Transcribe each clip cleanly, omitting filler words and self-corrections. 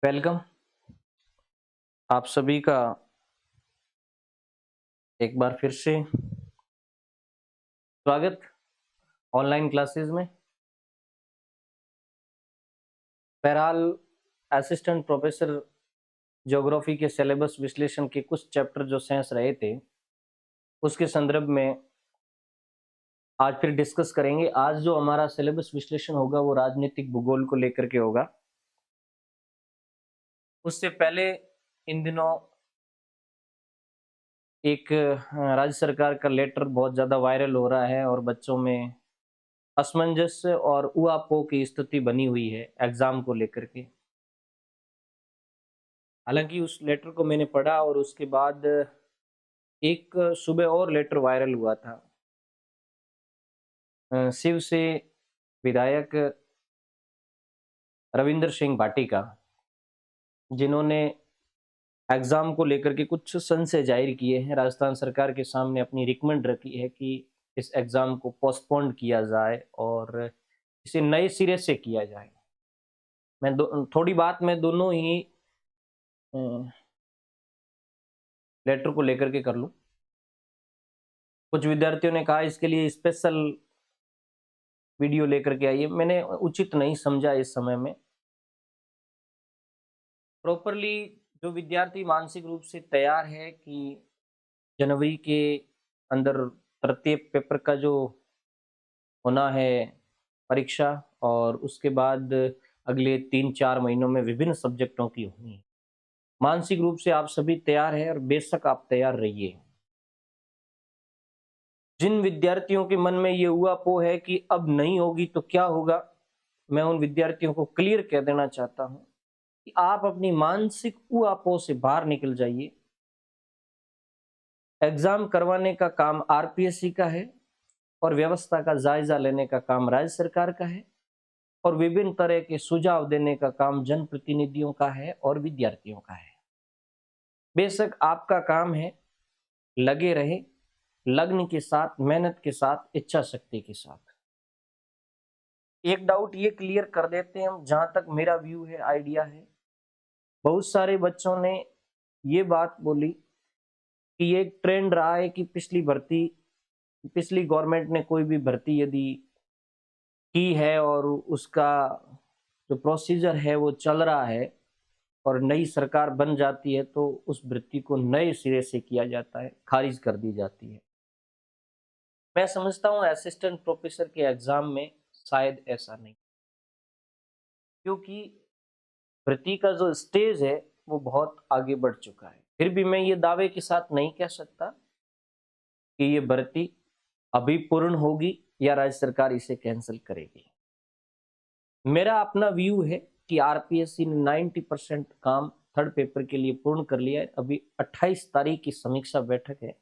Welcome आप सभी का एक बार फिर से स्वागत ऑनलाइन क्लासेस में। बहरहाल असिस्टेंट प्रोफेसर ज्योग्राफी के सिलेबस विश्लेषण के कुछ चैप्टर जो सेंस रहे थे उसके संदर्भ में आज फिर डिस्कस करेंगे। आज जो हमारा सिलेबस विश्लेषण होगा वो राजनीतिक भूगोल को लेकर के होगा। उससे पहले इन दिनों एक राज्य सरकार का लेटर बहुत ज़्यादा वायरल हो रहा है और बच्चों में असमंजस और उहापोह की स्थिति बनी हुई है एग्जाम को लेकर के। हालांकि उस लेटर को मैंने पढ़ा और उसके बाद एक सुबह और लेटर वायरल हुआ था शिव से विधायक रविंद्र सिंह भाटी का, जिन्होंने एग्जाम को लेकर के कुछ संशय जाहिर किए हैं। राजस्थान सरकार के सामने अपनी रिकमेंड रखी है कि इस एग्जाम को पोस्टपोन किया जाए और इसे नए सिरे से किया जाए। मैं थोड़ी बात मैं दोनों ही लेटर को लेकर के कर लूं। कुछ विद्यार्थियों ने कहा इसके लिए स्पेशल वीडियो लेकर के आइए। मैंने उचित नहीं समझा इस समय में। प्रॉपरली जो विद्यार्थी मानसिक रूप से तैयार है कि जनवरी के अंदर प्रत्येक पेपर का जो होना है परीक्षा और उसके बाद अगले 3-4 महीनों में विभिन्न सब्जेक्टों की होनी है, मानसिक रूप से आप सभी तैयार हैं और बेशक आप तैयार रहिए। जिन विद्यार्थियों के मन में ये उहापोह है कि अब नहीं होगी तो क्या होगा, मैं उन विद्यार्थियों को क्लियर कह देना चाहता हूं कि आप अपनी मानसिक उहापोह से बाहर निकल जाइए। एग्जाम करवाने का काम आरपीएससी का है और व्यवस्था का जायजा लेने का काम राज्य सरकार का है और विभिन्न तरह के सुझाव देने का काम जनप्रतिनिधियों का है और विद्यार्थियों का है। बेशक आपका काम है लगे रहे, लगन के साथ, मेहनत के साथ, इच्छा शक्ति के साथ। एक डाउट ये क्लियर कर देते हैं हम, जहां तक मेरा व्यू है, आइडिया है। बहुत सारे बच्चों ने ये बात बोली कि ये एक ट्रेंड रहा है कि पिछली गवर्नमेंट ने कोई भी भर्ती यदि की है और उसका जो प्रोसीजर है वो चल रहा है और नई सरकार बन जाती है तो उस भर्ती को नए सिरे से किया जाता है, खारिज कर दी जाती है। मैं समझता हूँ असिस्टेंट प्रोफेसर के एग्जाम में शायद ऐसा नहीं, क्योंकि भर्ती का जो स्टेज है वो बहुत आगे बढ़ चुका है। फिर भी मैं ये दावे के साथ नहीं कह सकता कि ये भर्ती अभी पूर्ण होगी या राज्य सरकार इसे कैंसिल करेगी। मेरा अपना व्यू है कि आरपीएससी ने 90% काम थर्ड पेपर के लिए पूर्ण कर लिया है। अभी 28 तारीख की समीक्षा बैठक है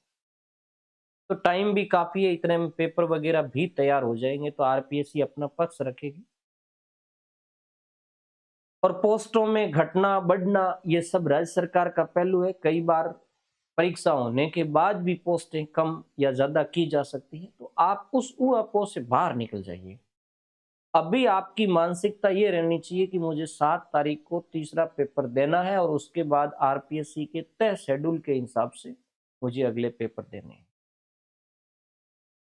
तो टाइम भी काफी है, इतने में पेपर वगैरह भी तैयार हो जाएंगे तो आरपीएससी अपना पक्ष रखेगी। और पोस्टों में घटना बढ़ना ये सब राज्य सरकार का पहलू है। कई बार परीक्षा होने के बाद भी पोस्टें कम या ज्यादा की जा सकती है, तो आप उस उहापोह से बाहर निकल जाइए। अभी आपकी मानसिकता ये रहनी चाहिए कि मुझे 7 तारीख को तीसरा पेपर देना है और उसके बाद आरपीएससी के तय शेड्यूल के हिसाब से मुझे अगले पेपर देने हैं।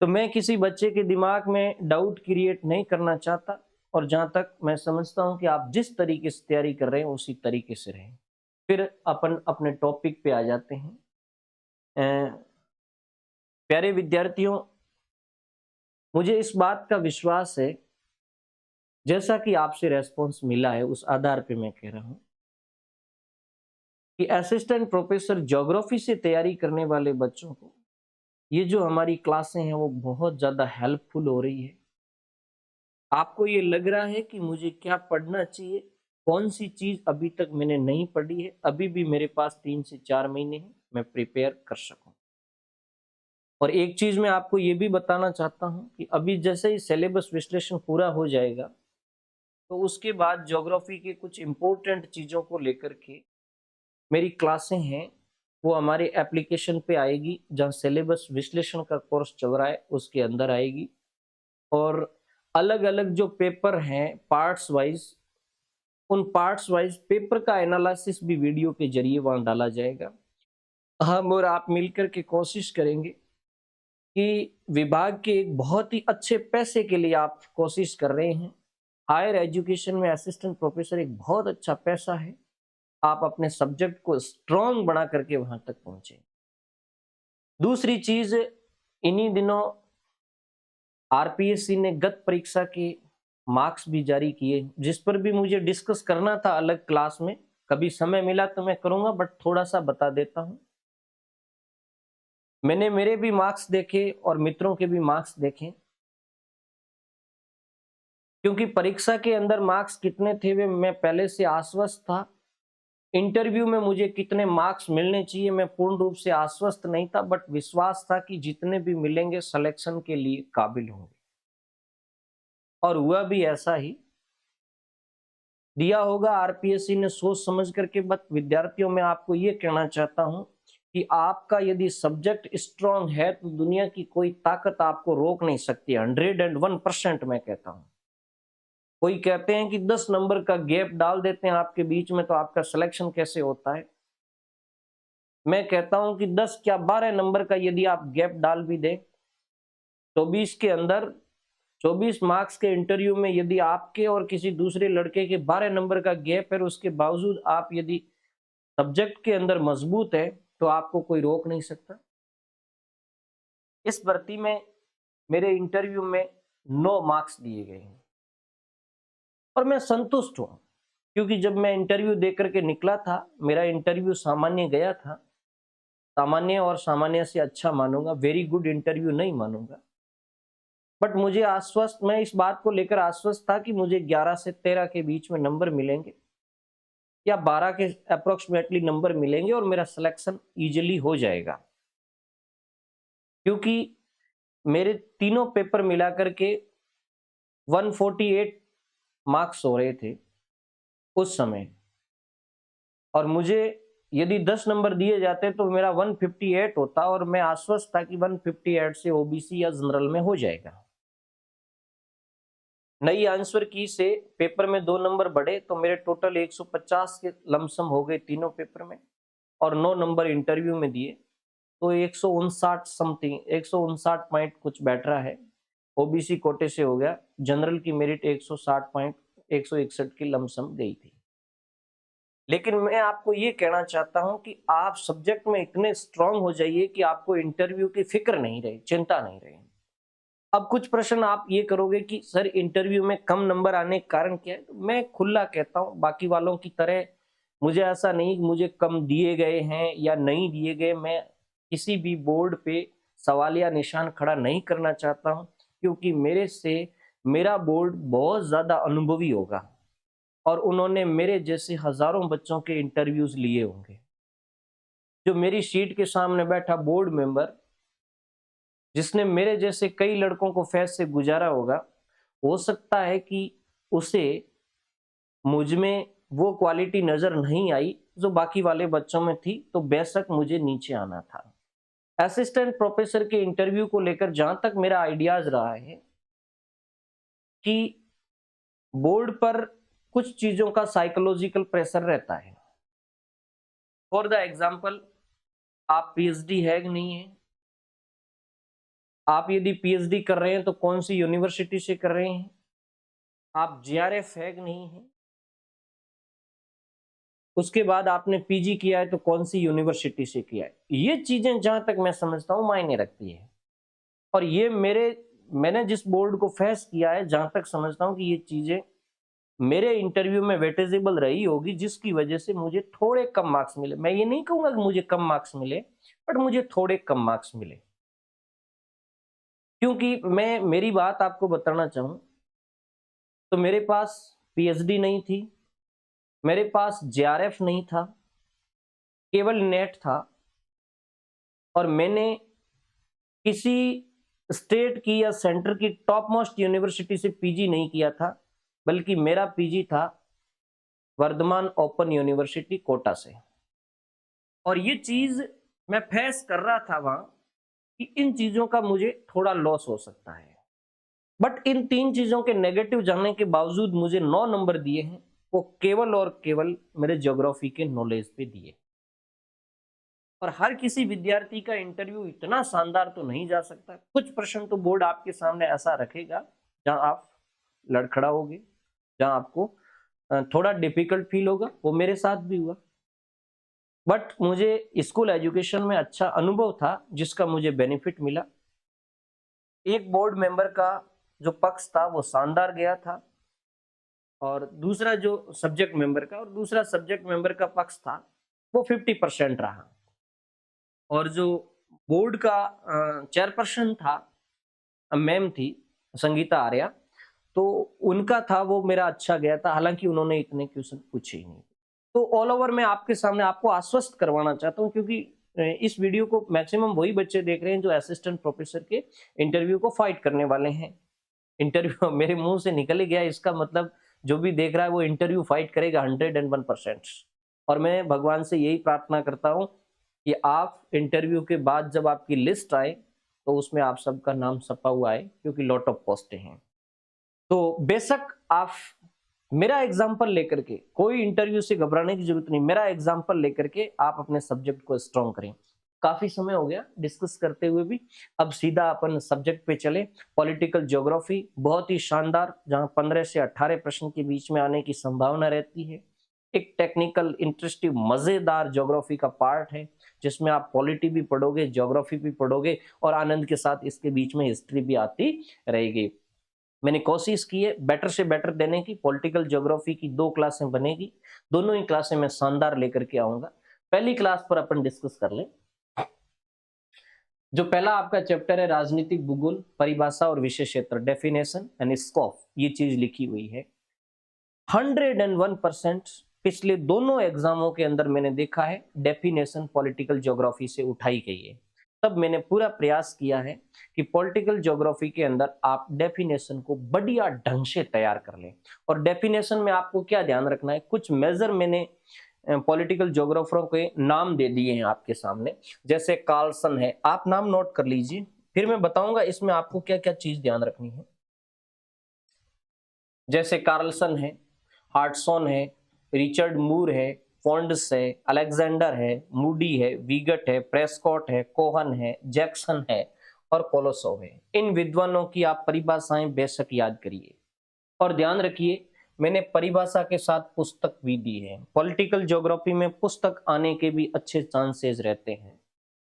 तो मैं किसी बच्चे के दिमाग में डाउट क्रिएट नहीं करना चाहता और जहां तक मैं समझता हूं कि आप जिस तरीके से तैयारी कर रहे हैं उसी तरीके से रहें। फिर अपन अपने टॉपिक पे आ जाते हैं। प्यारे विद्यार्थियों, मुझे इस बात का विश्वास है, जैसा कि आपसे रेस्पॉन्स मिला है उस आधार पे मैं कह रहा हूं कि असिस्टेंट प्रोफेसर ज्योग्राफी से तैयारी करने वाले बच्चों को ये जो हमारी क्लासें हैं वो बहुत ज़्यादा हेल्पफुल हो रही है। आपको ये लग रहा है कि मुझे क्या पढ़ना चाहिए, कौन सी चीज़ अभी तक मैंने नहीं पढ़ी है, अभी भी मेरे पास 3 से 4 महीने हैं मैं प्रिपेयर कर सकूं। और एक चीज़ मैं आपको ये भी बताना चाहता हूं कि अभी जैसे ही सिलेबस विश्लेषण पूरा हो जाएगा तो उसके बाद ज्योग्राफी के कुछ इम्पोर्टेंट चीज़ों को लेकर के मेरी क्लासें हैं वो हमारे एप्लीकेशन पे आएगी, जहाँ सिलेबस विश्लेषण का कोर्स चल रहा है उसके अंदर आएगी। और अलग अलग जो पेपर हैं पार्ट्स वाइज उन पार्ट्स वाइज पेपर का एनालिसिस भी वीडियो के जरिए वहां डाला जाएगा। हम और आप मिलकर के कोशिश करेंगे कि विभाग के एक बहुत ही अच्छे पैसे के लिए आप कोशिश कर रहे हैं। हायर एजुकेशन में असिस्टेंट प्रोफेसर एक बहुत अच्छा पैसा है। आप अपने सब्जेक्ट को स्ट्रॉन्ग बना करके वहां तक पहुंचे। दूसरी चीज, इन्हीं दिनों आरपीएससी ने गत परीक्षा के मार्क्स भी जारी किए, जिस पर भी मुझे डिस्कस करना था अलग क्लास में। कभी समय मिला तो मैं करूंगा, बट थोड़ा सा बता देता हूं। मैंने मेरे भी मार्क्स देखे और मित्रों के भी मार्क्स देखे, क्योंकि परीक्षा के अंदर मार्क्स कितने थे वे मैं पहले से आश्वस्त था। इंटरव्यू में मुझे कितने मार्क्स मिलने चाहिए मैं पूर्ण रूप से आश्वस्त नहीं था, बट विश्वास था कि जितने भी मिलेंगे सिलेक्शन के लिए काबिल होंगे, और हुआ भी ऐसा ही। दिया होगा आरपीएससी ने सोच समझ करके। बट विद्यार्थियों में आपको ये कहना चाहता हूं कि आपका यदि सब्जेक्ट स्ट्रांग है तो दुनिया की कोई ताकत आपको रोक नहीं सकती। 101% मैं कहता हूं। कोई कहते हैं कि 10 नंबर का गैप डाल देते हैं आपके बीच में तो आपका सिलेक्शन कैसे होता है। मैं कहता हूं कि 10 क्या 12 नंबर का यदि आप गैप डाल भी दें, 24 के अंदर 24 मार्क्स के इंटरव्यू में यदि आपके और किसी दूसरे लड़के के 12 नंबर का गैप है, उसके बावजूद आप यदि सब्जेक्ट के अंदर मजबूत है तो आपको कोई रोक नहीं सकता। इस भर्ती में मेरे इंटरव्यू में 9 मार्क्स दिए गए हैं और मैं संतुष्ट हूं, क्योंकि जब मैं इंटरव्यू देकर के निकला था, मेरा इंटरव्यू सामान्य गया था। सामान्य और सामान्य से अच्छा मानूंगा, वेरी गुड इंटरव्यू नहीं मानूंगा। बट मुझे आश्वस्त, मैं इस बात को लेकर आश्वस्त था कि मुझे 11 से 13 के बीच में नंबर मिलेंगे या 12 के अप्रोक्सीमेटली नंबर मिलेंगे और मेरा सिलेक्शन इजीली हो जाएगा, क्योंकि मेरे तीनों पेपर मिलाकर के 148 मार्क्स हो रहे थे उस समय, और मुझे यदि 10 नंबर दिए जाते तो मेरा 158 होता, और मैं आश्वस्त था कि 158 से ओबीसी या जनरल में हो जाएगा। नई आंसर की से पेपर में 2 नंबर बढ़े तो मेरे टोटल 150 के लमसम हो गए तीनों पेपर में, और 9 नंबर इंटरव्यू में दिए तो 159 समथिंग, 159 पॉइंट कुछ बैठ रहा है। ओबीसी कोटे से हो गया। जनरल की मेरिट 160 पॉइंट 161 की लमसम गई थी। लेकिन मैं आपको ये कहना चाहता हूं कि आप सब्जेक्ट में इतने स्ट्रांग हो जाइए कि आपको इंटरव्यू की फिक्र नहीं रहे, चिंता नहीं रहे। अब कुछ प्रश्न आप ये करोगे कि सर इंटरव्यू में कम नंबर आने के कारण क्या है, तो मैं खुला कहता हूं, बाकी वालों की तरह मुझे ऐसा नहीं कि मुझे कम दिए गए हैं या नहीं दिए गए। मैं किसी भी बोर्ड पे सवालिया निशान खड़ा नहीं करना चाहता हूं, क्योंकि मेरे से मेरा बोर्ड बहुत ज्यादा अनुभवी होगा और उन्होंने मेरे जैसे हजारों बच्चों के इंटरव्यूज लिए होंगे। जो मेरी सीट के सामने बैठा बोर्ड मेंबर, जिसने मेरे जैसे कई लड़कों को फेस से गुजारा होगा, हो सकता है कि उसे मुझ में वो क्वालिटी नजर नहीं आई जो बाकी वाले बच्चों में थी, तो बेशक मुझे नीचे आना था। असिस्टेंट प्रोफेसर के इंटरव्यू को लेकर जहां तक मेरा आइडियाज रहा है कि बोर्ड पर कुछ चीजों का साइकोलॉजिकल प्रेशर रहता है। फॉर द एग्जाम्पल, आप पीएचडी है कि नहीं है, आप यदि पीएचडी कर रहे हैं तो कौन सी यूनिवर्सिटी से कर रहे हैं, आप जीआरएफ है कि नहीं है, उसके बाद आपने पीजी किया है तो कौन सी यूनिवर्सिटी से किया है। ये चीजें जहां तक मैं समझता हूं मायने रखती है, और ये मैंने जिस बोर्ड को फेस किया है, जहां तक समझता हूं कि ये चीजें मेरे इंटरव्यू में वेटेजेबल रही होगी, जिसकी वजह से मुझे थोड़े कम मार्क्स मिले। मैं ये नहीं कहूंगा कि मुझे कम मार्क्स मिले, बट मुझे थोड़े कम मार्क्स मिले। क्योंकि मैं मेरी बात आपको बताना चाहूं तो मेरे पास पीएचडी नहीं थी, मेरे पास जेआरएफ नहीं था, केवल नेट था, और मैंने किसी स्टेट की या सेंटर की टॉप मोस्ट यूनिवर्सिटी से पीजी नहीं किया था, बल्कि मेरा पीजी था वर्धमान ओपन यूनिवर्सिटी कोटा से। और ये चीज मैं फेस कर रहा था वहां कि इन चीजों का मुझे थोड़ा लॉस हो सकता है, बट इन 3 चीजों के नेगेटिव जानने के बावजूद मुझे 9 नंबर दिए हैं। वो केवल और केवल मेरे ज्योग्राफी के नॉलेज पे दिए। और हर किसी विद्यार्थी का इंटरव्यू इतना शानदार तो नहीं जा सकता। कुछ प्रश्न तो बोर्ड आपके सामने ऐसा रखेगा जहां आप लड़खड़ाओगे, जहां आपको थोड़ा डिफिकल्ट फील होगा। वो मेरे साथ भी हुआ, बट मुझे स्कूल एजुकेशन में अच्छा अनुभव था जिसका मुझे बेनिफिट मिला। एक बोर्ड मेंबर का जो पक्ष था वो शानदार गया था, और दूसरा जो सब्जेक्ट मेंबर का, और दूसरा सब्जेक्ट मेंबर का पक्ष था वो 50% रहा। और जो बोर्ड का चेयरपर्सन था, मैम थी संगीता आर्या, तो उनका था वो मेरा अच्छा गया था, हालांकि उन्होंने इतने क्वेश्चन पूछे ही नहीं। तो ऑल ओवर मैं आपके सामने आपको आश्वस्त करवाना चाहता हूँ, क्योंकि इस वीडियो को मैक्सिमम वही बच्चे देख रहे हैं जो असिस्टेंट प्रोफेसर के इंटरव्यू को फाइट करने वाले हैं। इंटरव्यू मेरे मुंह से निकल ही गया, इसका मतलब जो भी देख रहा है वो इंटरव्यू फाइट करेगा 101%। और मैं भगवान से यही प्रार्थना करता हूँ कि आप इंटरव्यू के बाद जब आपकी लिस्ट आए तो उसमें आप सबका नाम छपा हुआ है, क्योंकि लॉट ऑफ पोस्टें हैं। तो बेशक आप मेरा एग्जाम्पल लेकर के, कोई इंटरव्यू से घबराने की जरूरत नहीं, मेरा एग्जाम्पल लेकर के आप अपने सब्जेक्ट को स्ट्रॉन्ग करें। काफी समय हो गया डिस्कस करते हुए भी, अब सीधा अपन सब्जेक्ट पे चले। पॉलिटिकल ज्योग्राफी बहुत ही शानदार, जहां 15 से 18 प्रश्न के बीच में आने की संभावना रहती है। एक टेक्निकल इंटरेस्टिंग मजेदार ज्योग्राफी का पार्ट है, जिसमें आप पॉलिटी भी पढ़ोगे, ज्योग्राफी भी पढ़ोगे, और आनंद के साथ इसके बीच में हिस्ट्री भी आती रहेगी। मैंने कोशिश की है बेटर से बेटर देने की। पॉलिटिकल ज्योग्राफी की 2 क्लासें बनेगी, दोनों ही क्लासें मैं शानदार लेकर के आऊंगा। पहली क्लास पर अपन डिस्कस कर लें। जो पहला आपका चैप्टर है राजनीतिक भूगोल, परिभाषा और विषय क्षेत्र, डेफिनेशन एंड स्कोप, ये चीज लिखी हुई है। 101% पिछले दोनों एग्जामों के अंदर मैंने देखा है डेफिनेशन पॉलिटिकल ज्योग्राफी से उठाई गई है। तब मैंने पूरा प्रयास किया है कि पॉलिटिकल ज्योग्राफी के अंदर आप डेफिनेशन को बढ़िया ढंग से तैयार कर लें। और डेफिनेशन में आपको क्या ध्यान रखना है, कुछ मेजर मैंने पॉलिटिकल ज्योग्राफरों के नाम दे दिए हैं आपके सामने। जैसे कार्लसन है, आप नाम नोट कर लीजिए, फिर मैं बताऊंगा इसमें आपको क्या क्या चीज ध्यान रखनी है। जैसे कार्लसन है, हार्टसॉन है, रिचर्ड मूर है, फोन्ड्स है, अलेक्जेंडर है, मूडी है, वीगट है, प्रेस्कॉट है, कोहन है, जैक्सन है और कोलोसोव है। इन विद्वानों की आप परिभाषाएं बेशक याद करिए, और ध्यान रखिए मैंने परिभाषा के साथ पुस्तक भी दी है। पॉलिटिकल ज्योग्राफी में पुस्तक आने के भी अच्छे चांसेस रहते हैं।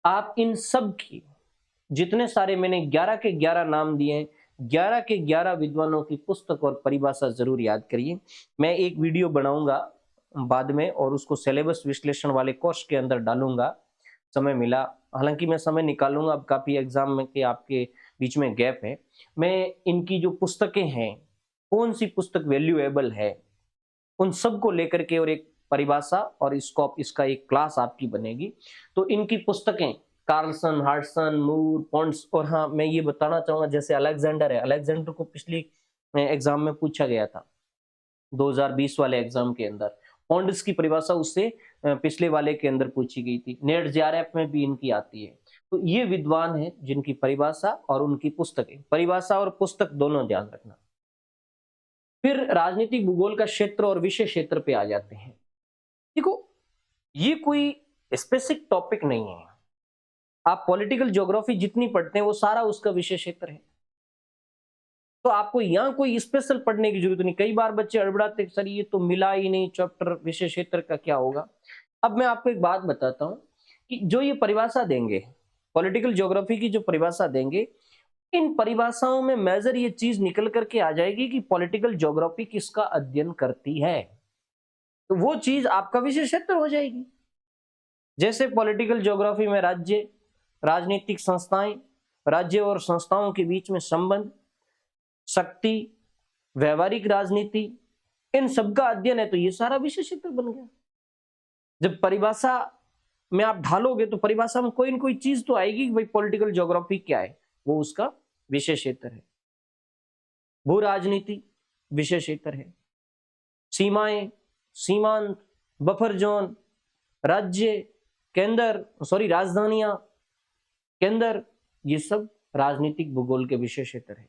आप इन सब की, जितने सारे मैंने 11 के 11 नाम दिए हैं, 11 के 11 विद्वानों की पुस्तक और परिभाषा जरूर याद करिए। मैं एक वीडियो बनाऊंगा बाद में और उसको सिलेबस विश्लेषण वाले कोर्स के अंदर डालूंगा, समय मिला, हालांकि मैं समय निकालूंगा, अब काफी एग्जाम में के आपके बीच में गैप है। मैं इनकी जो पुस्तकें हैं, कौन सी पुस्तक वैल्यूएबल है, उन सबको लेकर के और एक परिभाषा और स्कोप, इसका एक क्लास आपकी बनेगी। तो इनकी पुस्तकें कार्लसन, हार्टसन, मूर, पॉन्ड्स, और हाँ मैं ये बताना चाहूंगा जैसे अलेक्जेंडर है, अलेक्जेंडर को पिछली एग्जाम में पूछा गया था 2020 वाले एग्जाम के अंदर। पॉन्ड्स की परिभाषा उससे पिछले वाले के अंदर पूछी गई थी, नेट जेआरएफ में भी इनकी आती है। तो ये विद्वान है जिनकी परिभाषा और उनकी पुस्तकें, परिभाषा और पुस्तक दोनों ध्यान रखना। फिर राजनीतिक भूगोल का क्षेत्र और विषय क्षेत्र पे आ जाते हैं। देखो ये कोई स्पेसिफिक टॉपिक नहीं है, आप पॉलिटिकल ज्योग्राफी जितनी पढ़ते हैं वो सारा उसका विषय क्षेत्र है। तो आपको यहाँ कोई स्पेशल पढ़ने की जरूरत नहीं। कई बार बच्चे अड़बड़ाते, सर ये तो मिला ही नहीं चैप्टर, विषय क्षेत्र का क्या होगा। अब मैं आपको एक बात बताता हूँ कि जो ये परिभाषा देंगे, पॉलिटिकल ज्योग्राफी की जो परिभाषा देंगे, इन परिभाषाओं में मेजर ये चीज निकल करके आ जाएगी कि पॉलिटिकल ज्योग्राफी किसका अध्ययन करती है, तो वो चीज आपका विषय क्षेत्र हो जाएगी। जैसे पॉलिटिकल ज्योग्राफी में राज्य, राजनीतिक संस्थाएं, राज्य और संस्थाओं के बीच में संबंध, शक्ति, व्यवहारिक राजनीति, इन सबका अध्ययन है, तो ये सारा विषय क्षेत्र बन गया। जब परिभाषा में आप ढालोगे तो परिभाषा में कोई न कोई चीज तो आएगी कि भाई पॉलिटिकल ज्योग्राफी क्या है, वो उसका विषय क्षेत्र है। भू राजनीति विषय क्षेत्र है, सीमाएं, सीमांत, बफर जोन, राज्य, केंद्र, राजधानियां, केंद्र, ये सब राजनीतिक भूगोल के विषय क्षेत्र है।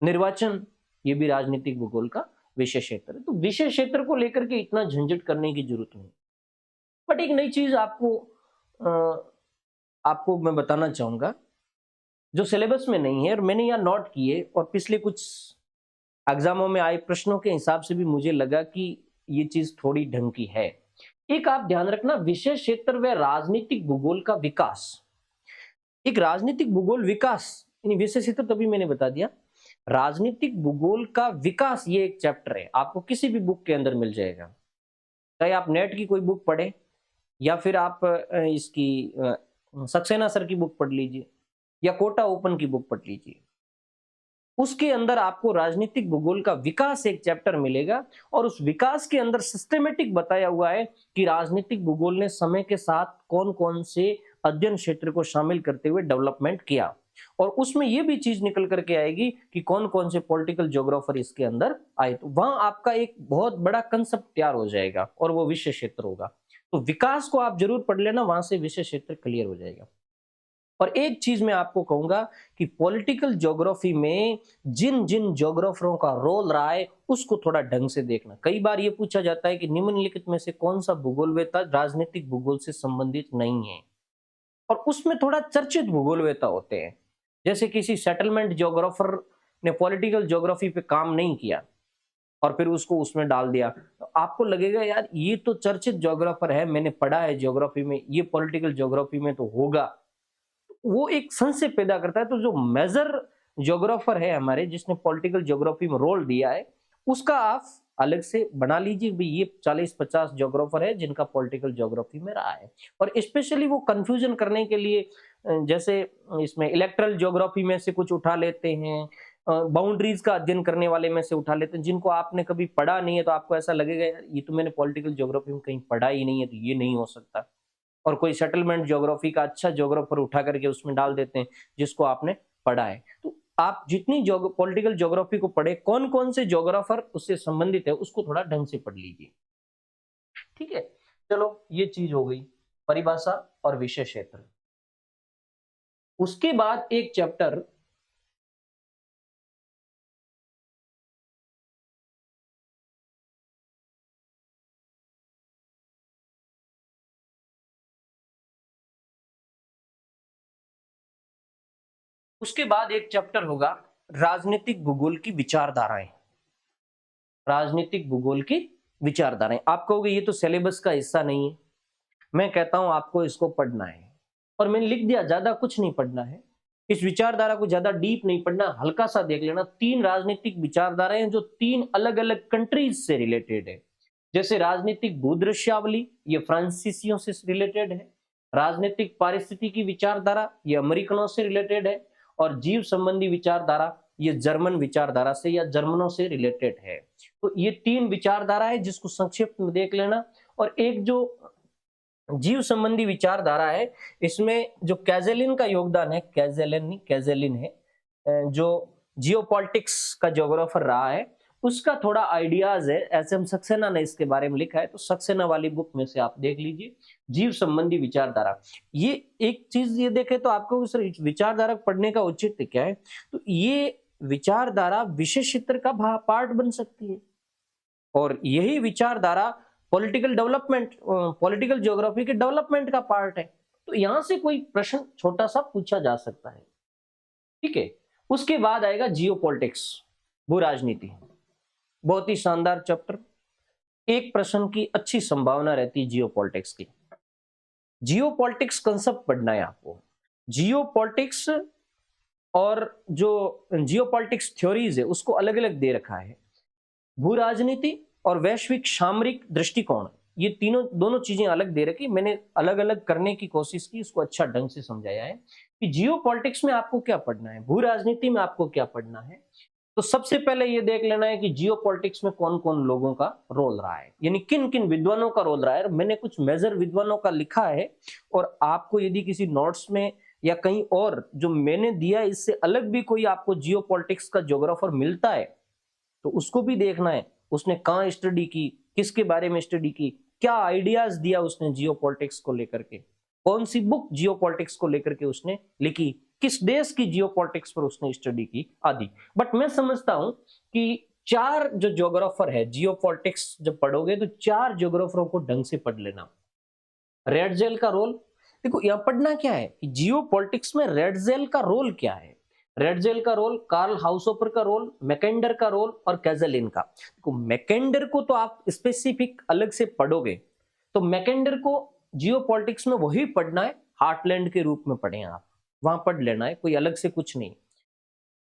निर्वाचन, ये भी राजनीतिक भूगोल का विषय क्षेत्र। तो विषय क्षेत्र को लेकर के इतना झंझट करने की जरूरत नहीं। बट एक नई चीज आपको मैं बताना चाहूंगा जो सिलेबस में नहीं है और मैंने यहाँ नोट किए, और पिछले कुछ एग्जामों में आए प्रश्नों के हिसाब से भी मुझे लगा कि ये चीज थोड़ी ढंग की है। एक आप ध्यान रखना, विषय क्षेत्र व राजनीतिक भूगोल का विकास। एक राजनीतिक भूगोल विकास, यानी विषय क्षेत्र तभी मैंने बता दिया। राजनीतिक भूगोल का विकास ये एक चैप्टर है, आपको किसी भी बुक के अंदर मिल जाएगा। चाहे आप नेट की कोई बुक पढ़े या फिर आप इसकी सक्सेना सर की बुक पढ़ लीजिए या कोटा ओपन की बुक पढ़ लीजिए, उसके अंदर आपको राजनीतिक भूगोल का विकास एक चैप्टर मिलेगा। और उस विकास के अंदर सिस्टेमेटिक बताया हुआ है कि राजनीतिक भूगोल ने समय के साथ कौन कौन से अध्ययन क्षेत्र को शामिल करते हुए डेवलपमेंट किया, और उसमें यह भी चीज निकल करके आएगी कि कौन कौन से पॉलिटिकल ज्योग्राफर इसके अंदर आए। तो वहां आपका एक बहुत बड़ा कंसेप्ट तैयार हो जाएगा और वो विषय क्षेत्र होगा। तो विकास को आप जरूर पढ़ लेना, वहां से विषय क्षेत्र क्लियर हो जाएगा। और एक चीज मैं आपको कहूंगा कि पॉलिटिकल ज्योग्राफी में जिन जिन ज्योग्राफरों का रोल रहा है उसको थोड़ा ढंग से देखना। कई बार ये पूछा जाता है कि निम्नलिखित में से कौन सा भूगोलवेत्ता राजनीतिक भूगोल से संबंधित नहीं है, और उसमें थोड़ा चर्चित भूगोलवेत्ता होते हैं। जैसे किसी सेटलमेंट ज्योग्राफर ने पॉलिटिकल ज्योग्राफी पे काम नहीं किया और फिर उसको उसमें डाल दिया, तो आपको लगेगा यार ये तो चर्चित ज्योग्राफर है, मैंने पढ़ा है ज्योग्राफी में, ये पॉलिटिकल ज्योग्राफी में तो होगा। वो एक संशय पैदा करता है। तो जो मेजर ज्योग्राफर है हमारे, जिसने पॉलिटिकल ज्योग्राफी में रोल दिया है, उसका आप अलग से बना लीजिए भाई ये 40-50 ज्योग्राफर है जिनका पॉलिटिकल ज्योग्राफी में रहा है। और स्पेशली वो कंफ्यूजन करने के लिए जैसे इसमें इलेक्ट्रल ज्योग्राफी में से कुछ उठा लेते हैं, बाउंड्रीज का अध्ययन करने वाले में से उठा लेते हैं, जिनको आपने कभी पढ़ा नहीं है तो आपको ऐसा लगेगा यार ये तो मैंने पॉलिटिकल ज्योग्राफी में कहीं पढ़ा ही नहीं है, तो ये नहीं हो सकता। और कोई सेटलमेंट ज्योग्राफी का अच्छा ज्योग्राफर उठा करके उसमें डाल देते हैं जिसको आपने पढ़ा है। तो आप जितनी पॉलिटिकल ज्योग्राफी को पढ़े, कौन कौन से ज्योग्राफर उससे संबंधित है, उसको थोड़ा ढंग से पढ़ लीजिए। ठीक है, चलो ये चीज हो गई परिभाषा और विषय क्षेत्र। उसके बाद एक चैप्टर होगा राजनीतिक भूगोल की विचारधाराएं। राजनीतिक भूगोल की विचारधाराएं, आप कहोगे ये तो सिलेबस का हिस्सा नहीं है। मैं कहता हूं आपको इसको पढ़ना है, और मैंने लिख दिया ज्यादा कुछ नहीं पढ़ना है। इस विचारधारा को ज्यादा डीप नहीं पढ़ना, हल्का सा देख लेना। 3 राजनीतिक विचारधाराएं हैं जो 3 अलग अलग कंट्रीज से रिलेटेड है। जैसे राजनीतिक भूदृश्यावली, ये फ्रांसीसियों से रिलेटेड है। राजनीतिक पारिस्थितिकी विचारधारा, ये अमेरिकनों से रिलेटेड है। और जीव संबंधी विचारधारा, ये जर्मन विचारधारा से या जर्मनों से रिलेटेड है। तो ये 3 विचारधारा है जिसको संक्षिप्त में देख लेना। और एक जो जीव संबंधी विचारधारा है, इसमें जो कैजेलिन का योगदान है, कैजेलिन नहीं कैजेलिन है, जो जियोपॉलिटिक्स का ज्योग्राफर रहा है, उसका थोड़ा आइडियाज है। एसएम सक्सेना ने इसके बारे में लिखा है, तो सक्सेना वाली बुक में से आप देख लीजिए जीव संबंधी विचारधारा। ये एक चीज ये देखे तो आपको सर विचारधारा पढ़ने का औचित्य क्या है, तो ये विचारधारा विषय क्षेत्र का पार्ट बन सकती है, और यही विचारधारा पॉलिटिकल डेवलपमेंट, पॉलिटिकल ज्योग्राफी के डेवलपमेंट का पार्ट है। तो यहां से कोई प्रश्न छोटा सा पूछा जा सकता है। ठीक है, उसके बाद आएगा जियोपॉलिटिक्स, भू राजनीति। बहुत ही शानदार चैप्टर, एक प्रश्न की अच्छी संभावना रहती है जियोपॉलिटिक्स की। जियोपॉलिटिक्स कंसेप्ट पढ़ना है आपको। जियोपॉलिटिक्स और जो जियोपॉलिटिक्स थ्योरीज है उसको अलग अलग दे रखा है। भू राजनीति और वैश्विक सामरिक दृष्टिकोण, ये तीनों दोनों चीजें अलग दे रखी। मैंने अलग अलग करने की कोशिश की, इसको अच्छा ढंग से समझाया है कि जियोपॉलिटिक्स में आपको क्या पढ़ना है, भू राजनीति में आपको क्या पढ़ना है। तो सबसे पहले ये देख लेना है कि जियोपॉलिटिक्स में कौन कौन लोगों का रोल रहा है, यानी किन किन विद्वानों का रोल रहा है। मैंने कुछ मेजर विद्वानों का लिखा है, और आपको यदि किसी नोट्स में या कहीं और जो मैंने दिया इससे अलग भी कोई आपको जियोपॉलिटिक्स का ज्योग्राफर मिलता है तो उसको भी देखना है, उसने कहाँ स्टडी की, किसके बारे में स्टडी की, क्या आइडियाज दिया उसने जियोपॉलिटिक्स को लेकर के, कौन सी बुक जियोपॉलिटिक्स को लेकर के उसने लिखी, किस देश की जियोपॉलिटिक्स पर उसने स्टडी की आदि। बट मैं समझता हूं कि चार जो ज्योग्राफर है, जियोपॉलिटिक्स जब पढ़ोगे तो चार ज्योग्राफरों को ढंग से पढ़ लेना। रेडजेल का रोल, देखो यहाँ पढ़ना क्या है, जियोपॉलिटिक्स में रेडजेल का रोल क्या है। रेडजेल का रोल, कार्ल हाउसोपर का रोल, मैकेंडर का रोल और कैजलिन का। देखो मैकेंडर को तो आप स्पेसिफिक अलग से पढ़ोगे, तो मैकेंडर को जियोपॉलिटिक्स में वही पढ़ना है, हार्टलैंड के रूप में पढ़ें आप, वहां पढ़ लेना है, कोई अलग से कुछ नहीं।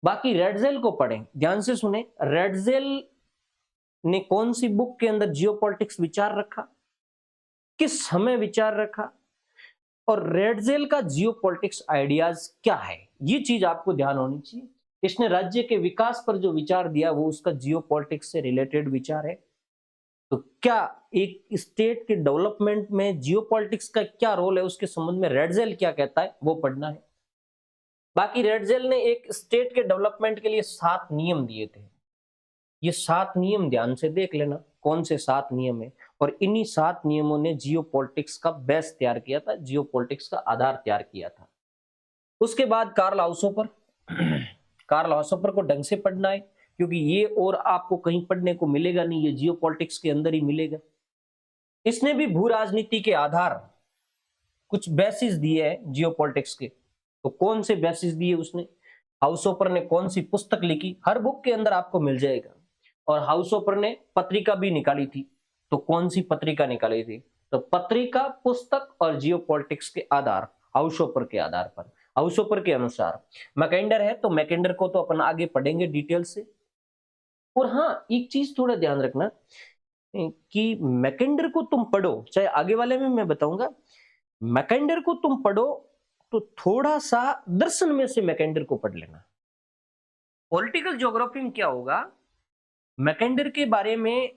बाकी रेडजेल को पढ़ें, ध्यान से सुने, रेडजेल ने कौन सी बुक के अंदर जियोपॉलिटिक्स विचार रखा, किस समय विचार रखा, और रेडजेल का जियोपॉलिटिक्स आइडियाज क्या है, ये चीज आपको ध्यान होनी चाहिए। इसने राज्य के विकास पर जो विचार दिया वो उसका जियोपॉलिटिक्स से रिलेटेड विचार है। तो क्या एक स्टेट के डेवलपमेंट में जियोपॉलिटिक्स का क्या रोल है, उसके संबंध में रेडजेल क्या कहता है वो पढ़ना है। बाकी रेडजेल ने एक स्टेट के डेवलपमेंट के लिए 7 नियम दिए थे, ये 7 नियम ध्यान से देख लेना कौन से 7 नियम है, और इन्हीं 7 नियमों ने जियोपॉलिटिक्स का बेस तैयार किया था, जियोपॉलिटिक्स का आधार तैयार किया था। उसके बाद कार्ल हाउसोपर, कार्ल हाउसोपर को ढंग से पढ़ना है, क्योंकि ये और आपको कहीं पढ़ने को मिलेगा नहीं, ये जियोपॉलिटिक्स के अंदर ही मिलेगा। इसने भी भू राजनीति के आधार कुछ बेसिस दिए हैं जियोपॉलिटिक्स के। तो कौन से बेसिस दिए उसने, हाउसोपर ने कौन सी पुस्तक लिखी, हर बुक के अंदर आपको मिल जाएगा। और हाउसोपर ने पत्रिका भी निकाली थी, तो कौन सी पत्रिका निकाली थी, तो पत्रिका, पुस्तक और जियोपॉलिटिक्स के आधार, हाउसोपर के आधार पर, हाउसोपर के अनुसार। मैकेंडर है तो मैकेंडर को तो अपन आगे पढ़ेंगे डिटेल से। और हाँ, एक चीज थोड़ा ध्यान रखना कि मैकेंडर को तुम पढ़ो, चाहे आगे वाले में मैं बताऊंगा, मैकेंडर को तुम पढ़ो तो थोड़ा सा दर्शन में से मैकेंडर को पढ़ लेना। पॉलिटिकल ज्योग्राफी में क्या होगा, मैकेंडर के बारे में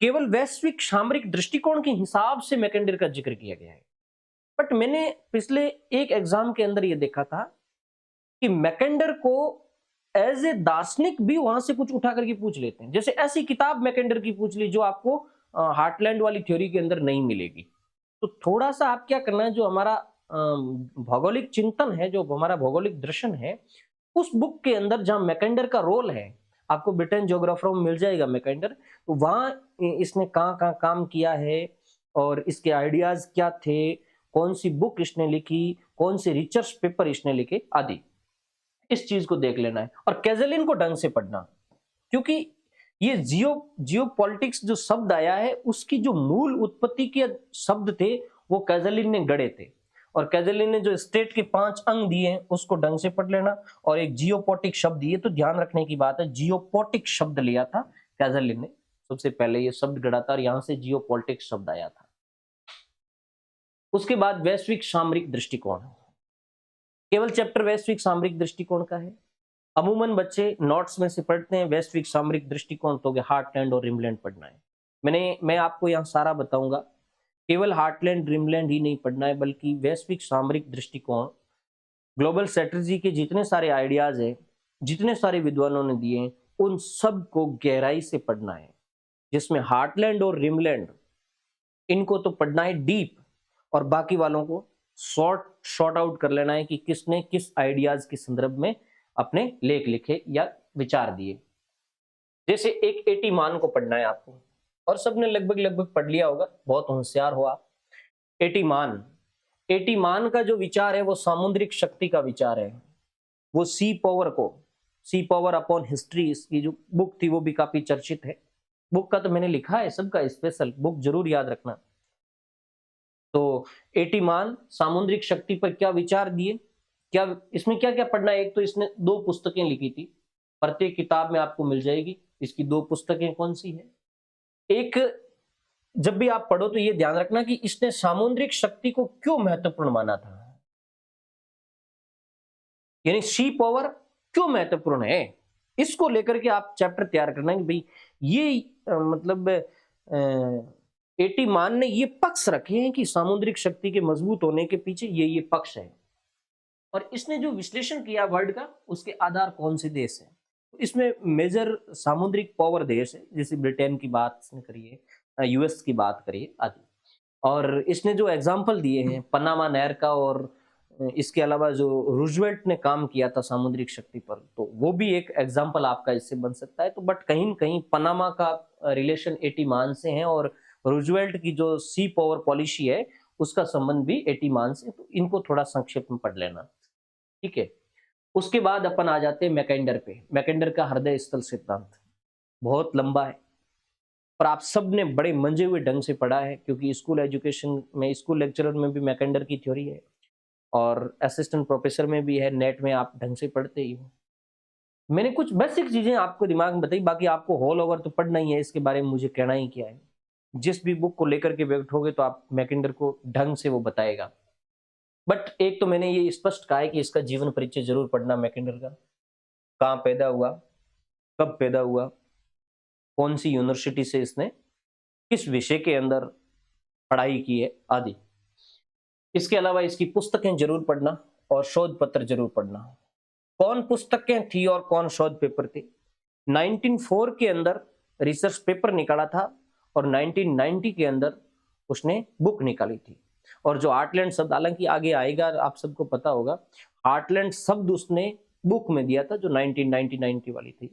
केवल वैश्विक सामरिक दृष्टिकोण के हिसाब से मैकेंडर का जिक्र किया गया है। बट मैंने पिछले एक एग्जाम के अंदर यह देखा था कि मैकेंडर को एज ए दार्शनिक भी वहां से कुछ उठा करके पूछ लेते हैं। जैसे ऐसी किताब मैकेंडर की पूछ ली जो आपको हार्टलैंड वाली थ्योरी के अंदर नहीं मिलेगी। तो थोड़ा सा आप क्या करना है, जो हमारा भौगोलिक चिंतन है, जो हमारा भौगोलिक दर्शन है, उस बुक के अंदर जहां मैकेंडर का रोल है, आपको ब्रिटेन ज्योग्राफर में मिल जाएगा मैकेंडर, तो वहां इसने कहाँ कहाँ काम किया है और इसके आइडियाज क्या थे, कौन सी बुक इसने लिखी, कौन से रिसर्च पेपर इसने लिखे आदि, इस चीज को देख लेना है। और कैजलिन को ढंग से पढ़ना, क्योंकि ये जियोपॉलिटिक्स जो शब्द आया है उसकी जो मूल उत्पत्ति के शब्द थे वो कैजलिन ने गढ़े थे। और कैजलिन ने जो स्टेट के 5 अंग दिए हैं उसको ढंग से पढ़ लेना। और एक जियोपोटिक शब्द दिए, तो ध्यान रखने की बात है, जियोपोटिक शब्द लिया था कैजलिन ने, सबसे पहले ये शब्द गढ़ा था और यहां से जियोपोलिटिक्स शब्द आया था। उसके बाद वैश्विक सामरिक दृष्टिकोण, केवल चैप्टर वैश्विक सामरिक दृष्टिकोण का है। अमूमन बच्चे नोट्स में से पढ़ते हैं वैश्विक सामरिक दृष्टिकोण, तो हार्टलैंड और रिमलैंड पढ़ना है। मैं आपको यहाँ सारा बताऊंगा, केवल हार्टलैंड रिमलैंड ही नहीं पढ़ना है, बल्कि वैश्विक सामरिक दृष्टिकोण, ग्लोबल स्ट्रेटजी के जितने सारे आइडियाज है, जितने सारे विद्वानों ने दिए हैं, उन सब को गहराई से पढ़ना है, जिसमें हार्टलैंड और रिमलैंड इनको तो पढ़ना है डीप, और बाकी वालों को शॉर्ट आउट कर लेना है कि किसने किस आइडियाज के संदर्भ में अपने लेख लिखे या विचार दिए। जैसे एक एटी मान को पढ़ना है आपको, और सबने लगभग पढ़ लिया होगा, बहुत होशियार हो आप। एटी मान का जो विचार है वो सामुद्रिक शक्ति का विचार है। वो सी पावर अपॉन हिस्ट्री, इसकी जो बुक थी वो भी काफी चर्चित है। बुक का तो मैंने लिखा है, सबका स्पेशल बुक जरूर याद रखना। तो एटी मान सामुद्रिक शक्ति पर क्या विचार दिए, क्या इसमें क्या क्या पढ़ना है। एक तो इसने 2 पुस्तकें लिखी थी, प्रत्येक किताब में आपको मिल जाएगी इसकी 2 पुस्तकें कौन सी है। एक, जब भी आप पढ़ो तो ये ध्यान रखना कि इसने सामुद्रिक शक्ति को क्यों महत्वपूर्ण माना था, यानी सी पावर क्यों महत्वपूर्ण है, इसको लेकर के आप चैप्टर तैयार करना है कि भाई ये मतलब एटी मान ने ये पक्ष रखे हैं कि सामुद्रिक शक्ति के मजबूत होने के पीछे ये पक्ष है, और इसने जो विश्लेषण किया वर्ल्ड का, उसके आधार कौन से देश है। इसमें मेजर सामुद्रिक पावर देश है, जैसे ब्रिटेन की बात इसने करी है, यूएस की बात करिए आदि। और इसने जो एग्जाम्पल दिए हैं पनामा नहर का और इसके अलावा जो रूजवेल्ट ने काम किया था सामुद्रिक शक्ति पर, तो वो भी एक एग्जाम्पल आपका इससे बन सकता है। तो बट कहीं न कहीं पनामा का रिलेशन एटीमान से है और रूजवेल्ट की जो सी पावर पॉलिसी है उसका संबंध भी एटीमान से, तो इनको थोड़ा संक्षेप में पढ़ लेना, ठीक है। उसके बाद अपन आ जाते हैं मैकेंडर पे। मैकेंडर का हृदय स्थल सिद्धांत बहुत लंबा है और आप सब ने बड़े मंजे हुए ढंग से पढ़ा है, क्योंकि स्कूल एजुकेशन में, स्कूल लेक्चरर में भी मैकेंडर की थ्योरी है और असिस्टेंट प्रोफेसर में भी है, नेट में आप ढंग से पढ़ते ही हो। मैंने कुछ बेसिक चीजें आपको दिमाग में बताई, बाकी आपको होल ओवर तो पढ़ना ही है, इसके बारे में मुझे कहना ही क्या है। जिस भी बुक को लेकर के बैठोगे तो आप मैकेंडर को ढंग से वो बताएगा। बट एक तो मैंने ये स्पष्ट कहा है कि इसका जीवन परिचय जरूर पढ़ना मैकेंडर का। कहाँ पैदा हुआ, कब पैदा हुआ, कौन सी यूनिवर्सिटी से इसने किस विषय के अंदर पढ़ाई की है आदि। इसके अलावा इसकी पुस्तकें जरूर पढ़ना और शोध पत्र जरूर पढ़ना। कौन पुस्तकें थी और कौन शोध पेपर थे। 1904 के अंदर रिसर्च पेपर निकाला था और 1990 के अंदर उसने बुक निकाली थी। और जो हार्टलैंड शब्द, हालांकि आगे आएगा, आप सबको पता होगा, हार्टलैंड शब्द उसने बुक में दिया था जो 1999 की वाली थी,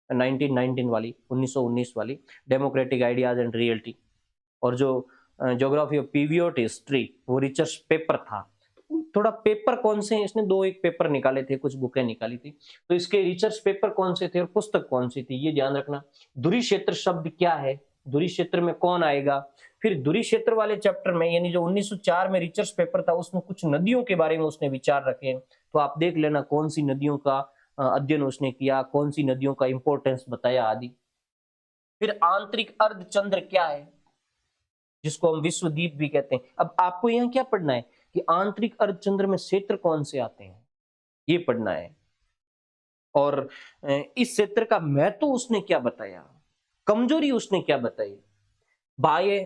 1919 वाली, 1919 वाली, डेमोक्रेटिक आइडियाज एंड रियलिटी। और जो ज्योग्राफी ऑफ पीरियड हिस्ट्री वो रिसर्च पेपर था। थोड़ा पेपर कौन से हैं, इसने दो एक पेपर निकाले थे, कुछ बुकें निकाली थी, तो इसके रिसर्च पेपर कौन से थे और पुस्तक कौन सी थी, ये ध्यान रखना। दूरी क्षेत्र शब्द क्या है, दूरी क्षेत्र में कौन आएगा। फिर दूरी क्षेत्र वाले चैप्टर में, यानी जो 1904 में रिसर्च पेपर था, उसमें कुछ नदियों के बारे में उसने विचार रखे, तो आप देख लेना कौन सी नदियों का अध्ययन उसने किया, कौन सी नदियों का इंपॉर्टेंस बताया आदि। फिर आंतरिक अर्धचंद्र क्या है, जिसको हम विश्वदीप भी कहते हैं। अब आपको यहाँ क्या पढ़ना है कि आंतरिक अर्धचंद्र में क्षेत्र कौन से आते हैं, ये पढ़ना है। और इस क्षेत्र का महत्व उसने क्या बताया, कमजोरी उसने क्या बताई। बाह्य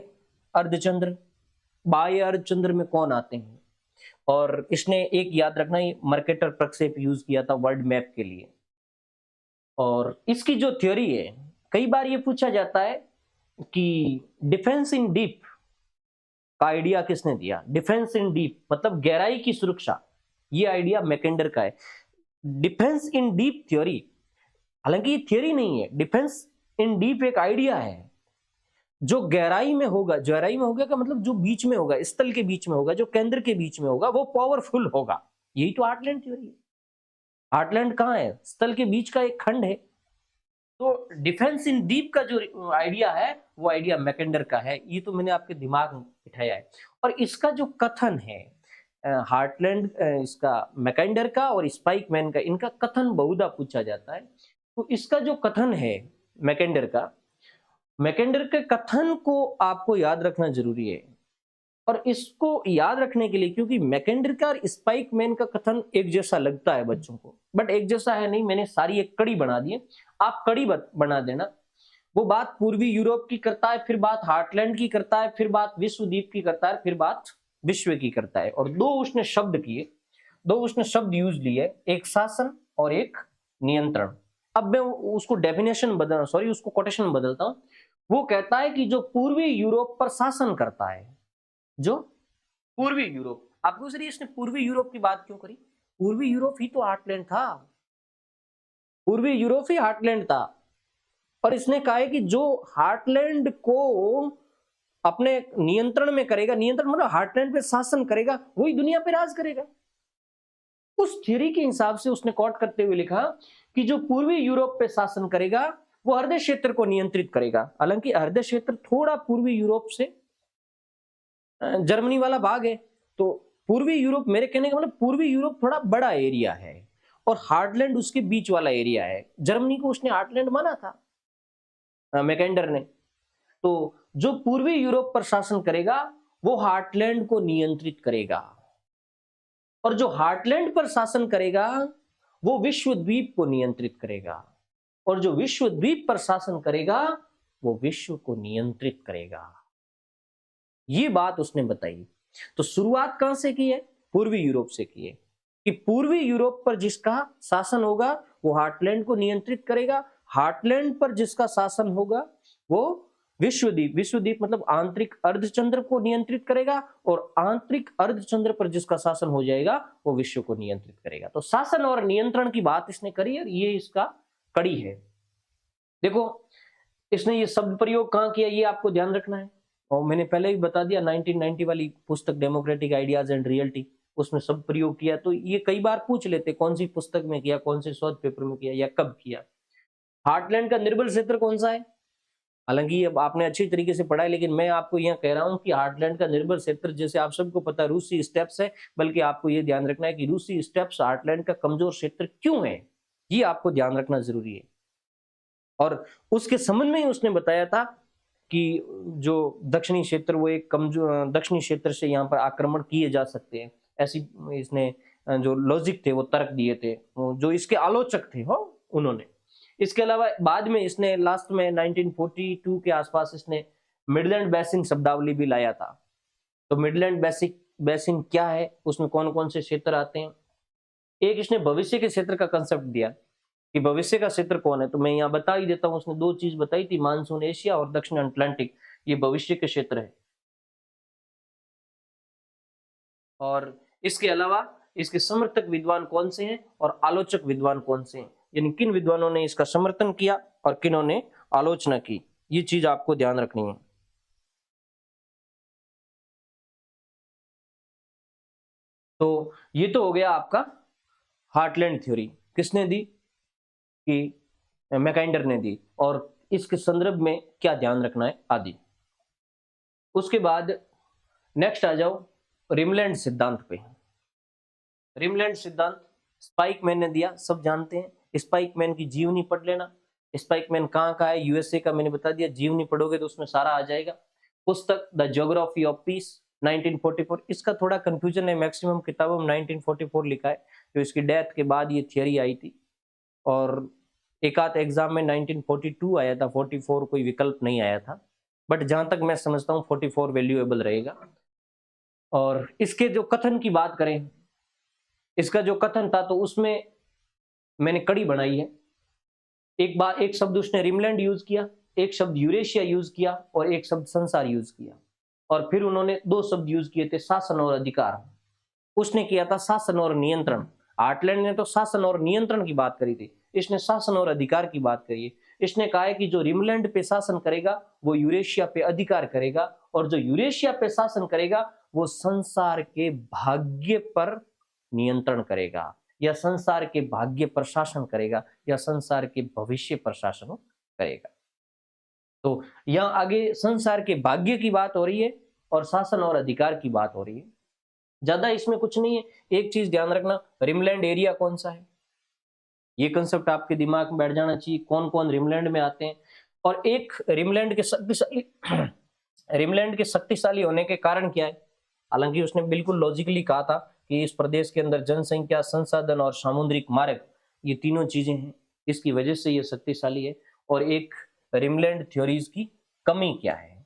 अर्धचंद्र, बाह्य अर्धचंद्र में कौन आते हैं। और इसने एक याद रखना, मर्केटर प्रक्षेप यूज किया था वर्ल्ड मैप के लिए। और इसकी जो थ्योरी है, कई बार ये पूछा जाता है कि डिफेंस इन डीप का आइडिया किसने दिया। डिफेंस इन डीप मतलब गहराई की सुरक्षा, ये आइडिया मैकेंडर का है। डिफेंस इन डीप थ्योरी, हालांकि ये थ्योरी नहीं है, डिफेंस इन डीप एक आइडिया है जो गहराई में होगा। गहराई में होगा का मतलब जो बीच में होगा, स्थल के बीच में होगा, जो केंद्र के बीच में होगा, वो पावरफुल होगा। यही तो हार्टलैंड थ्योरी है। हार्टलैंड कहाँ है, स्थल के बीच का एक खंड है। तो डिफेंस इन डीप का जो आइडिया है वो आइडिया मैकेंडर का है। ये तो मैंने आपके दिमाग में बिठाया है। और इसका जो कथन है, हार्टलैंड, इसका मैकेंडर का और स्पाइकमैन का, इनका कथन बहुधा पूछा जाता है। तो इसका जो कथन है मैकेंडर का, मैकेंडर के कथन को आपको याद रखना जरूरी है। और इसको याद रखने के लिए, क्योंकि मैकेंडर का और स्पाइकमैन का कथन एक जैसा लगता है बच्चों को, बट एक जैसा है नहीं। मैंने सारी एक कड़ी बना दी है, आप कड़ी बना देना। वो बात पूर्वी यूरोप की करता है, फिर बात हार्टलैंड की करता है, फिर बात विश्वद्वीप की करता है, फिर बात विश्व की करता है। और दो उसने शब्द किए, दो उसने शब्द यूज लिए, एक शासन और एक नियंत्रण। अब मैं उसको डेफिनेशन बदल, सॉरी उसको कोटेशन बदलता हूं। वो कहता है कि जो पूर्वी यूरोप पर शासन करता है, जो पूर्वी यूरोप, आप पूछ रही इसने पूर्वी यूरोप की बात क्यों करी। पूर्वी यूरोप ही तो हार्टलैंड था, पूर्वी यूरोप ही हार्टलैंड था। और इसने कहा है कि जो हार्टलैंड को अपने नियंत्रण में करेगा, नियंत्रण मतलब हार्टलैंड पे शासन करेगा, वही दुनिया पे राज करेगा। उस थ्योरी के हिसाब से उसने कोट करते हुए लिखा कि जो पूर्वी यूरोप पे शासन करेगा वो हृदय क्षेत्र को नियंत्रित करेगा। हालांकि हृदय क्षेत्र थोड़ा पूर्वी यूरोप से, जर्मनी वाला भाग है, तो पूर्वी यूरोप, मेरे कहने का मतलब पूर्वी यूरोप थोड़ा बड़ा एरिया है और हार्टलैंड उसके बीच वाला एरिया है। जर्मनी को उसने हार्टलैंड माना था मैकेंडर ने। तो जो पूर्वी यूरोप पर शासन करेगा वो हार्टलैंड को नियंत्रित करेगा, और जो हार्टलैंड पर शासन करेगा वो विश्वद्वीप को नियंत्रित करेगा, और जो विश्वद्वीप पर शासन करेगा वो विश्व को नियंत्रित करेगा। ये बात उसने बताई। तो शुरुआत कहां से की है, पूर्वी यूरोप से की है, कि पूर्वी यूरोप पर जिसका शासन होगा वो हार्टलैंड को नियंत्रित करेगा, हार्टलैंड पर जिसका शासन होगा वो विश्वद्वीप, विश्वद्वीप मतलब आंतरिक अर्धचंद्र को नियंत्रित करेगा, और आंतरिक अर्धचंद्र पर जिसका शासन हो जाएगा वो विश्व को नियंत्रित करेगा। तो शासन और नियंत्रण की बात इसने करी और ये इसका कड़ी है। देखो इसने ये शब्द प्रयोग कहाँ किया ये आपको ध्यान रखना है, और मैंने पहले भी बता दिया 1990 वाली पुस्तक डेमोक्रेटिक आइडियाज एंड रियलिटी, उसमें शब्द प्रयोग किया। तो ये कई बार पूछ लेते कौन सी पुस्तक में किया, कौन से शोध पेपर में किया या कब किया। हार्टलैंड का निर्बल क्षेत्र कौन सा है? हालांकि अब आपने अच्छी तरीके से पढ़ा है, लेकिन मैं आपको यहाँ कह रहा हूँ कि हार्टलैंड का निर्बल क्षेत्र, जैसे आप सबको पता है रूसी स्टेप्स है, बल्कि आपको ये ध्यान रखना है कि रूसी स्टेप्स हार्टलैंड का कमजोर क्षेत्र क्यों है, ये आपको ध्यान रखना जरूरी है। और उसके संबंध में ही उसने बताया था कि जो दक्षिणी क्षेत्र वो एक कमजोर दक्षिणी क्षेत्र से यहाँ पर आक्रमण किए जा सकते हैं, ऐसी इसने जो लॉजिक थे वो तर्क दिए थे, जो इसके आलोचक थे हो उन्होंने। इसके अलावा बाद में इसने लास्ट में 1942 के आसपास इसने मिडलैंड बेसिन शब्दावली भी लाया था। तो मिडलैंड बेसिन क्या है, उसमें कौन कौन से क्षेत्र आते हैं। एक इसने भविष्य के क्षेत्र का कंसेप्ट दिया कि भविष्य का क्षेत्र कौन है, तो मैं यहाँ बता ही देता हूँ। उसने दो चीज बताई थी, मानसून एशिया और दक्षिण अटलांटिक, ये भविष्य के क्षेत्र है। और इसके अलावा इसके समर्थक विद्वान कौन से हैं और आलोचक विद्वान कौन से हैं, यानी किन विद्वानों ने इसका समर्थन किया और किन्हों ने आलोचना की, ये चीज आपको ध्यान रखनी है। तो ये तो हो गया आपका हार्टलैंड थ्योरी, किसने दी कि मैकाइंडर ने दी, और इसके संदर्भ में क्या ध्यान रखना है आदि। उसके बाद नेक्स्ट आ जाओ रिमलैंड सिद्धांत पे। रिमलैंड सिद्धांत स्पाइकमैन ने दिया, सब जानते हैं। स्पाइकमैन की जीवनी पढ़ लेना। स्पाइकमैन कहाँ का है, यूएसए का, मैंने बता दिया। जीवनी पढ़ोगे तो उसमें सारा आ जाएगा। पुस्तक द ज्योग्राफी ऑफ पीस 1944, इसका थोड़ा कंफ्यूजन है, मैक्सिमम किताबों में 1944 लिखा है, तो इसकी डेथ के बाद ये थियरी आई थी। और एक आध एग्जाम में 1942 आया था, 44 कोई विकल्प नहीं आया था, बट जहां तक मैं समझता हूँ 44 वैल्यूएबल रहेगा। और इसके जो कथन की बात करें, इसका जो कथन था तो उसमें मैंने कड़ी बनाई है। एक बार एक शब्द उसने रिमलैंड यूज किया, एक शब्द यूरेशिया यूज किया, और एक शब्द संसार यूज किया, और फिर उन्होंने दो शब्द यूज किए थे, शासन और अधिकार। उसने किया था शासन और नियंत्रण। हार्टलैंड ने तो शासन और नियंत्रण की बात करी थी, इसने शासन और अधिकार की बात करी है। इसने कहा है कि जो रिमलैंड पे शासन करेगा वो यूरेशिया पे अधिकार करेगा, और जो यूरेशिया पे शासन करेगा वो संसार के भाग्य पर नियंत्रण करेगा, या संसार के भाग्य पर शासन करेगा, या संसार के भविष्य पर शासन करेगा। तो यहां आगे संसार के भाग्य की बात हो रही है और शासन और अधिकार की बात हो रही है, ज्यादा इसमें कुछ नहीं है। एक चीज ध्यान रखना, रिमलैंड एरिया कौन सा है, ये कंसेप्ट आपके दिमाग में बैठ जाना चाहिए, कौन कौन रिमलैंड में आते हैं। और एक रिमलैंड के शक्तिशाली रिमलैंड के शक्तिशाली होने के कारण क्या है। हालांकि उसने बिल्कुल लॉजिकली कहा था कि इस प्रदेश के अंदर जनसंख्या, संसाधन और सामुद्रिक मार्ग, ये तीनों चीजें हैं, इसकी वजह से ये शक्तिशाली है। और एक रिमलैंड थ्योरीज की कमी क्या है,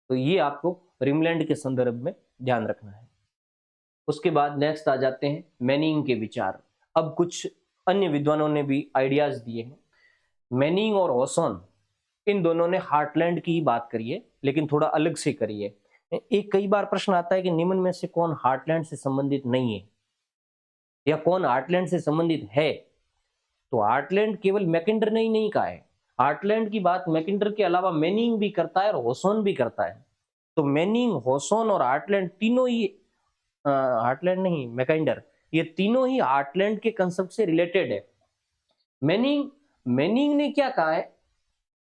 तो ये आपको रिमलैंड के संदर्भ में ध्यान रखना है। उसके बाद नेक्स्ट आ जाते हैं मैनिंग के विचार। अब कुछ अन्य विद्वानों ने भी आइडियाज दिए हैं। मैनिंग और हॉसन, इन दोनों ने हार्टलैंड की ही बात करी है, लेकिन थोड़ा अलग से करी है। एक कई बार प्रश्न आता है कि निम्न में से कौन हार्टलैंड से संबंधित नहीं है, या कौन हार्टलैंड से संबंधित है। तो हार्टलैंड केवल मैकिंडर ने ही नहीं कहा है, हार्टलैंड की बात मैकिंडर के अलावा मैनिंग भी करता है और हॉसन भी करता है। तो मैनिंग, हॉसन और हार्टलैंड तीनों ही हार्टलैंड नहीं, मैकिंडर, ये तीनों ही हार्टलैंड के कंसेप्ट से रिलेटेड है। मैनिंग ने क्या कहा है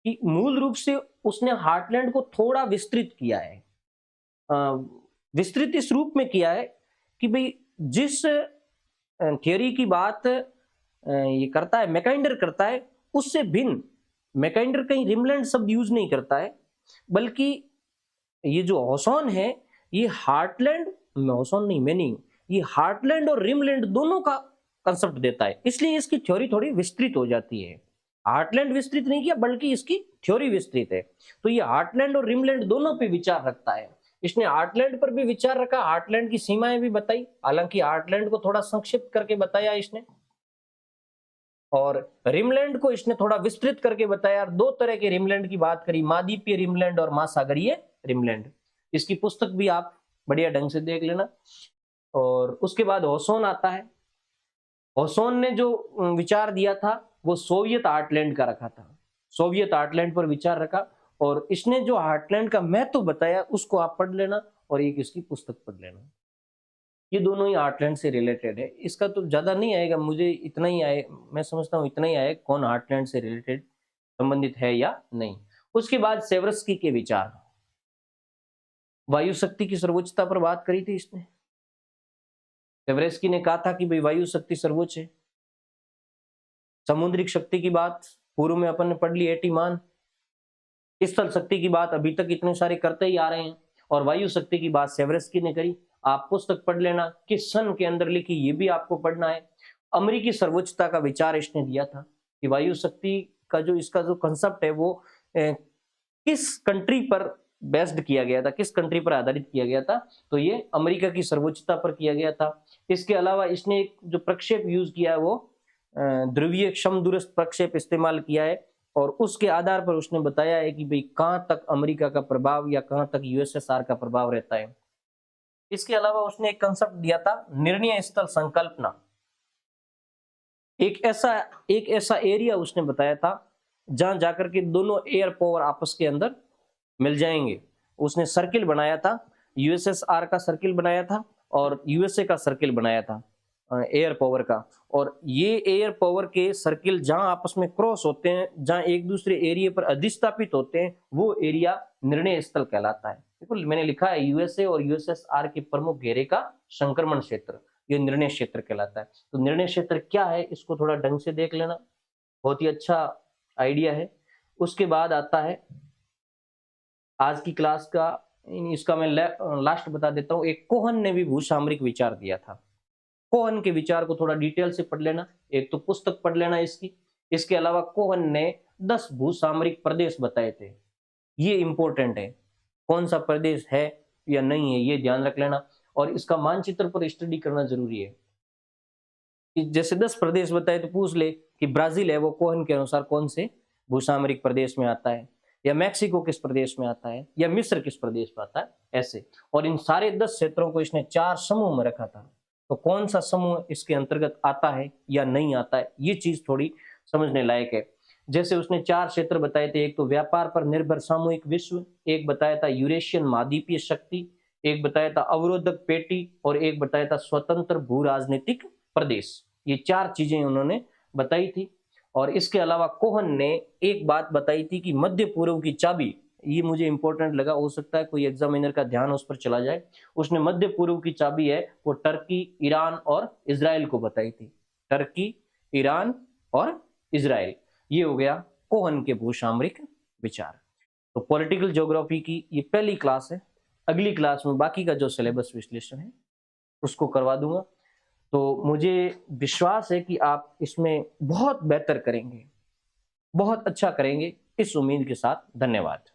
कि मूल रूप से उसने हार्टलैंड को थोड़ा विस्तृत किया है। विस्तृत इस रूप में किया है कि भाई जिस थियरी की बात ये करता है, मैकिंडर करता है, उससे भिन्न मैकिंडर कहीं रिमलैंड शब्द यूज नहीं करता है, बल्कि ये जो हॉसन है ये हार्टलैंड, हॉसन नहीं मैनिंग, ये हार्टलैंड और रिमलैंड दोनों का कंसेप्ट देता है, इसलिए इसकी थ्योरी थोड़ी विस्तृत हो जाती है। हार्टलैंड विस्तृत नहीं किया, बल्कि इसकी थ्योरी विस्तृत है। तो ये हार्टलैंड और रिमलैंड दोनों पे विचार रखता है। इसने हार्टलैंड पर भी विचार रखा, हार्टलैंड की सीमाएं भी बताई, हालांकि हार्टलैंड को थोड़ा संक्षिप्त करके बताया इसने। और रिमलैंड को इसने थोड़ा विस्तृत करके बताया, 2 तरह के रिमलैंड की बात करी, महाद्वीपीय रिमलैंड और महासागरीय रिमलैंड। इसकी पुस्तक भी आप बढ़िया ढंग से देख लेना। और उसके बाद होसोन आता है। होसोन ने जो विचार दिया था वो सोवियत हार्टलैंड का रखा था, सोवियत हार्टलैंड पर विचार रखा, और इसने जो हार्टलैंड का महत्व बताया उसको आप पढ़ लेना और एक इसकी पुस्तक पढ़ लेना। ये दोनों ही हार्टलैंड से रिलेटेड है। इसका तो ज्यादा नहीं आएगा, मुझे इतना ही आए, मैं समझता हूँ इतना ही आए कौन हार्टलैंड से रिलेटेड संबंधित है या नहीं। उसके बाद सेवरस्की के विचार, वायु शक्ति की सर्वोच्चता पर बात करी थी इसने। सेवरस्की ने कहा था कि भाई वायु शक्ति सर्वोच्च है। समुद्रिक शक्ति की बात पूर्व में अपन ने पढ़ ली, एटी मान। स्थल शक्ति की बात अभी तक इतने सारे करते ही आ रहे हैं, और वायु शक्ति की बात सेवरस्की ने करी। आप पुस्तक पढ़ लेना, किस सन के अंदर लिखी ये भी आपको पढ़ना है। अमेरिकी सर्वोच्चता का विचार इसने दिया था कि वायु शक्ति का जो इसका जो कंसेप्ट है वो किस कंट्री पर बेस्ड किया गया था, किस कंट्री पर आधारित किया गया था, तो ये अमेरिका की सर्वोच्चता पर किया गया था। इसके अलावा इसने एक जो प्रक्षेप यूज किया है वो ध्रुवीय समदूरस्थ प्रक्षेप इस्तेमाल किया है, और उसके आधार पर उसने बताया है कि भाई कहां तक अमेरिका का प्रभाव या कहां तक यूएसएसआर का प्रभाव रहता है। इसके अलावा उसने एक कंसेप्ट दिया था निर्णय स्थल संकल्पना। एक ऐसा एरिया उसने बताया था जहां जाकर के दोनों एयर पावर आपस के अंदर मिल जाएंगे। उसने सर्किल बनाया था, यूएसएसआर का सर्किल बनाया था और यूएसए का सर्किल बनाया था एयर पावर का। और ये एयर पावर के सर्किल जहां आपस में क्रॉस होते हैं, जहां एक दूसरे एरिया पर अधिष्ठापित होते हैं, वो एरिया निर्णय स्थल कहलाता है। बिल्कुल मैंने लिखा है यूएसए और यूएसएसआर के प्रमुख घेरे का संक्रमण क्षेत्र, ये निर्णय क्षेत्र कहलाता है। तो निर्णय क्षेत्र क्या है इसको थोड़ा ढंग से देख लेना, बहुत ही अच्छा आइडिया है। उसके बाद आता है आज की क्लास का, इसका मैं लास्ट बता देता हूं। एक कोहन ने भी भूसामरिक विचार दिया था। कोहन के विचार को थोड़ा डिटेल से पढ़ लेना, एक तो पुस्तक पढ़ लेना इसकी। इसके अलावा कोहन ने 10 भूसामरिक प्रदेश बताए थे, ये इंपॉर्टेंट है, कौन सा प्रदेश है या नहीं है ये ध्यान रख लेना। और इसका मानचित्र पर स्टडी करना जरूरी है। जैसे 10 प्रदेश बताए तो पूछ ले कि ब्राजील है वो कोहन के अनुसार कौन से भूसामरिक प्रदेश में आता है, या मैक्सिको किस प्रदेश में आता है, या मिस्र किस प्रदेश में आता है, ऐसे। और इन सारे 10 क्षेत्रों को इसने 4 समूह में रखा था, तो कौन सा समूह इसके अंतर्गत आता है या नहीं आता है ये चीज थोड़ी समझने लायक है। जैसे उसने 4 क्षेत्र बताए थे, एक तो व्यापार पर निर्भर सामूहिक विश्व, एक बताया था यूरेशियन महाद्वीपीय शक्ति, एक बताया था अवरोधक पेटी, और एक बताया था स्वतंत्र भू राजनीतिक प्रदेश। ये 4 चीजें उन्होंने बताई थी। और इसके अलावा कोहन ने एक बात बताई थी कि मध्य पूर्व की चाबी, ये मुझे इंपॉर्टेंट लगा, हो सकता है कोई एग्जामिनर का ध्यान उस पर चला जाए। उसने मध्य पूर्व की चाबी है वो टर्की, ईरान और इजराइल को बताई थी। टर्की, ईरान और इजराइल, ये हो गया कोहन के भूसामरिक विचार। तो पॉलिटिकल ज्योग्राफी की ये पहली क्लास है। अगली क्लास में बाकी का जो सिलेबस विश्लेषण है उसको करवा दूंगा। तो मुझे विश्वास है कि आप इसमें बहुत बेहतर करेंगे, बहुत अच्छा करेंगे, इस उम्मीद के साथ धन्यवाद।